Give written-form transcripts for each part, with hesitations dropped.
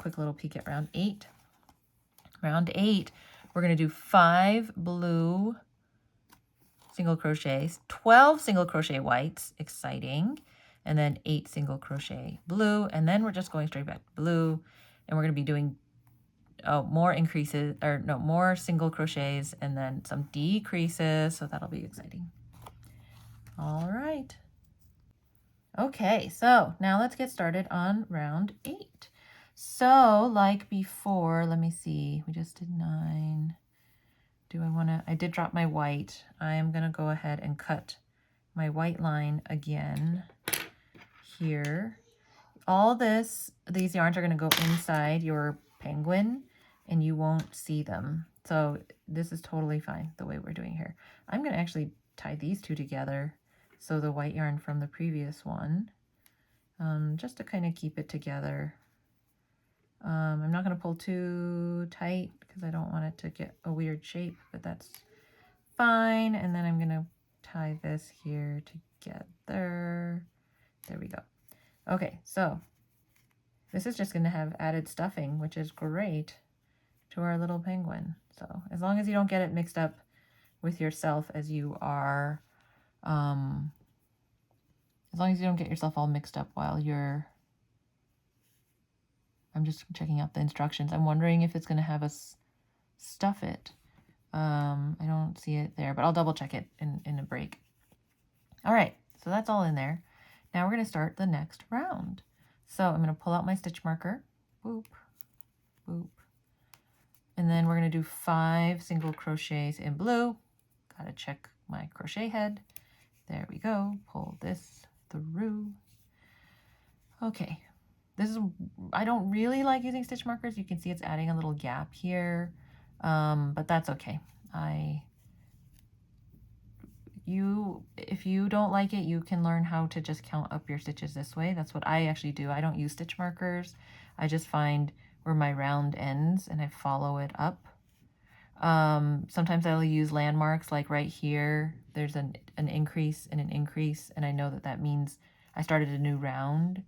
quick little peek at round 8. Round 8, we're going to do 5 blue single crochets, 12 single crochet whites, exciting, and then 8 single crochet blue, and then we're just going straight back to blue, and we're going to be doing more increases, or no, more single crochets and then some decreases, so that'll be exciting. All right. Okay, so now let's get started on round 8. So like before, let me see, we just did 9. I did drop my white. I am gonna go ahead and cut my white line again here. All these yarns are gonna go inside your penguin and you won't see them. So this is totally fine the way we're doing here. I'm gonna actually tie these two together. So the white yarn from the previous one, just to kind of keep it together. I'm not going to pull too tight because I don't want it to get a weird shape, but that's fine. And then I'm going to tie this here together. There we go. Okay, so this is just going to have added stuffing, which is great to our little penguin. So as long as you don't get it mixed up with yourself as you are, as long as you don't get yourself all mixed up while you're, I'm just checking out the instructions. I'm wondering if it's going to have us stuff it. I don't see it there, but I'll double check it in a break. All right, so that's all in there. Now we're going to start the next round. So I'm going to pull out my stitch marker, boop, boop. And then we're going to do 5 single crochets in blue. Got to check my crochet head. There we go. Pull this through. Okay, I don't really like using stitch markers. You can see it's adding a little gap here, but that's okay. If you don't like it, you can learn how to just count up your stitches this way. That's what I actually do. I don't use stitch markers. I just find where my round ends and I follow it up. Sometimes I'll use landmarks, like right here. There's an increase and an increase, and I know that means I started a new round.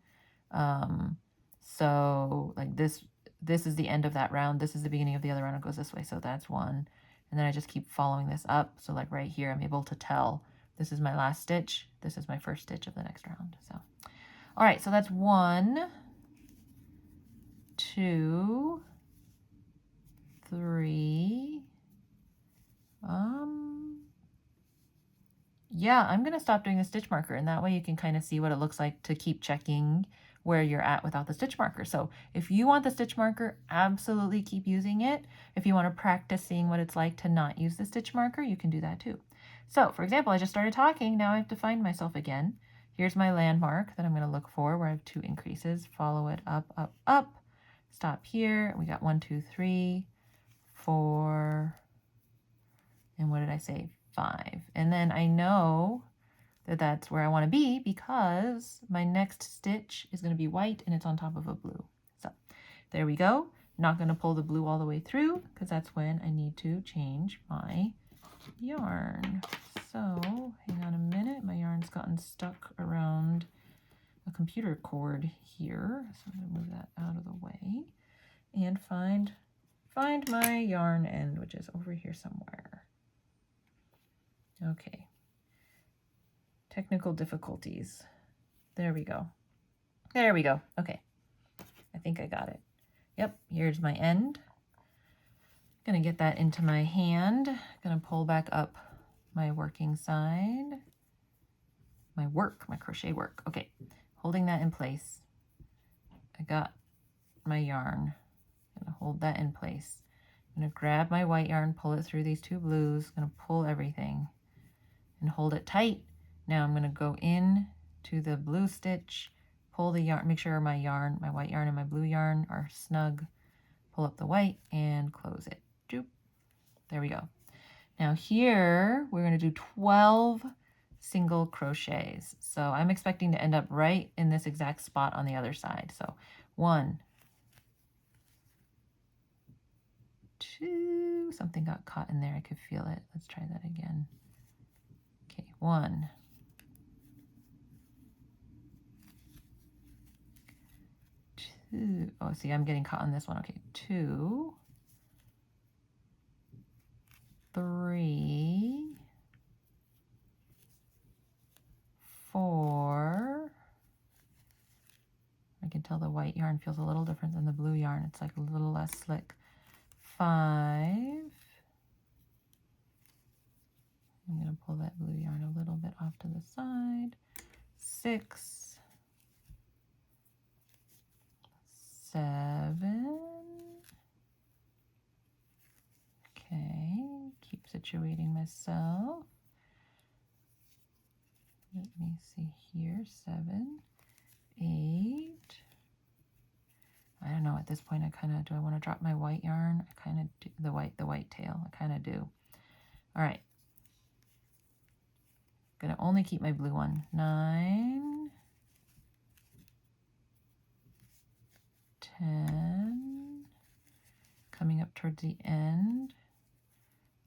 So like this is the end of that round. This is the beginning of the other round. It goes this way. So that's 1. And then I just keep following this up. So like right here, I'm able to tell this is my last stitch. This is my first stitch of the next round. So, all right, so that's 1, 2, 3. Yeah, I'm going to stop doing the stitch marker, and that way you can kind of see what it looks like to keep checking where you're at without the stitch marker. So if you want the stitch marker, absolutely keep using it. If you want to practice seeing what it's like to not use the stitch marker, you can do that too. So for example, I just started talking. Now I have to find myself again. Here's my landmark that I'm going to look for where I have 2 increases. Follow it up, up, up. Stop here. We got 1, 2, 3, 4, and what did I say? 5. And then I know that that's where I want to be because my next stitch is going to be white and it's on top of a blue. So there we go. Not going to pull the blue all the way through because that's when I need to change my yarn. So hang on a minute. My yarn's gotten stuck around a computer cord here. So I'm going to move that out of the way and find my yarn end, which is over here somewhere. Okay. Technical difficulties. There we go. There we go. Okay. I think I got it. Yep, here's my end. Gonna get that into my hand. Gonna pull back up my working side. My crochet work. Okay, holding that in place. I got my yarn. Gonna hold that in place. I'm gonna grab my white yarn, pull it through these 2 blues. Gonna pull everything and hold it tight. Now I'm going to go in to the blue stitch, pull the yarn, make sure my white yarn and my blue yarn are snug, pull up the white and close it. Doop. There we go. Now here we're going to do 12 single crochets. So I'm expecting to end up right in this exact spot on the other side. So 1, 2, something got caught in there. I could feel it. Let's try that again. Okay, 1, 2, 2. Oh, see, I'm getting caught on this one. Okay, 2, 3, 4. I can tell the white yarn feels a little different than the blue yarn. It's like a little less slick. 5. I'm going to pull that blue yarn a little bit off to the side. 6, 7. Okay, keep situating myself. Let me see here. 7, 8. I don't know, at this point I kind of, do I want to drop my white yarn? I kind of do, the white tail, I kind of do. All right. Gonna only keep my blue one. 9, 10, coming up towards the end.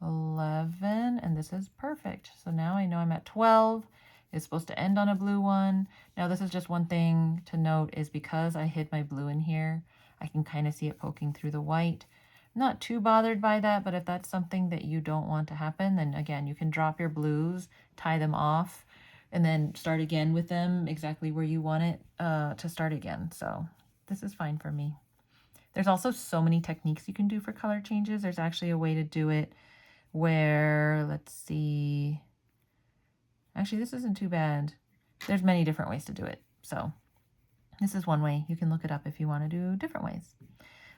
11, and this is perfect. So now I know I'm at 12. It's supposed to end on a blue one. Now this is just one thing to note, is because I hid my blue in here, I can kind of see it poking through the white. Not too bothered by that, but if that's something that you don't want to happen, then again, you can drop your blues, tie them off, and then start again with them exactly where you want it to start again. So this is fine for me. There's also so many techniques you can do for color changes. There's actually a way to do it where, let's see, actually this isn't too bad. There's many different ways to do it. So this is one way. You can look it up if you want to do different ways.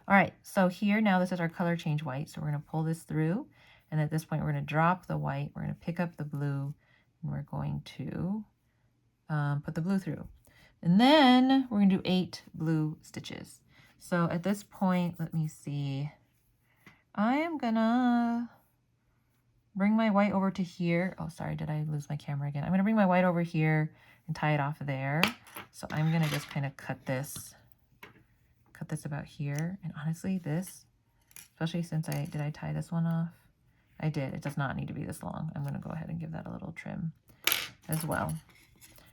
All right, so here now this is our color change white. So we're going to pull this through, and at this point we're going to drop the white, we're going to pick up the blue, and we're going to put the blue through. And then we're going to do 8 blue stitches. So at this point, let me see, I am gonna bring my white over to here. Oh, sorry, did I lose my camera again? I'm gonna bring my white over here and tie it off there. So I'm gonna just kind of cut this about here. And honestly, this, especially since did I tie this one off? I did. It does not need to be this long. I'm gonna go ahead and give that a little trim as well.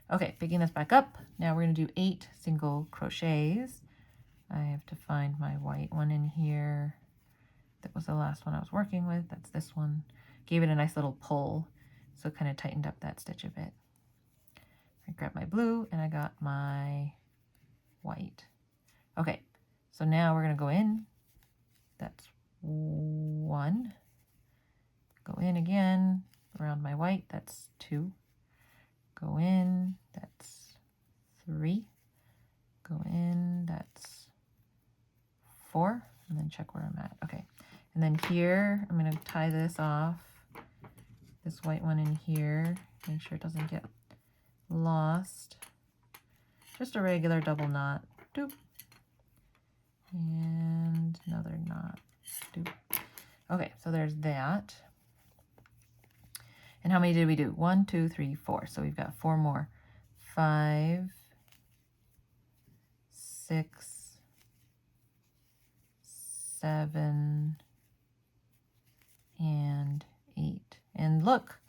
Okay, picking this back up. Now we're gonna do 8 single crochets. I have to find my white one in here. That was the last one I was working with. That's this one. Gave it a nice little pull, so it kind of tightened up that stitch a bit. I grabbed my blue and I got my white. Okay, so now we're gonna go in. That's 1. Go in again around my white. That's 2. Go in. That's 3. Go in. That's 4. And then check where I'm at. Okay, and then here I'm gonna tie this off. This white one in here. Make sure it doesn't get lost. Just a regular double knot. Doop. And another knot. Doop. Okay, so there's that. And how many did we do? 1, 2, 3, 4. So we've got 4 more. 5, 6, 7, and 8. And look,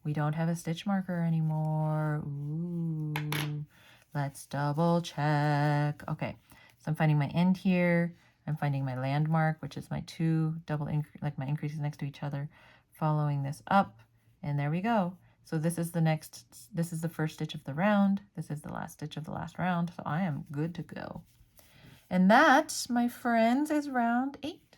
we don't have a stitch marker anymore. Ooh, let's double check. Okay, so I'm finding my end here. I'm finding my landmark, which is my 2 double like my increases next to each other, following this up, and there we go. So this is the first stitch of the round. This is the last stitch of the last round. So I am good to go. And that, my friends, is round 8.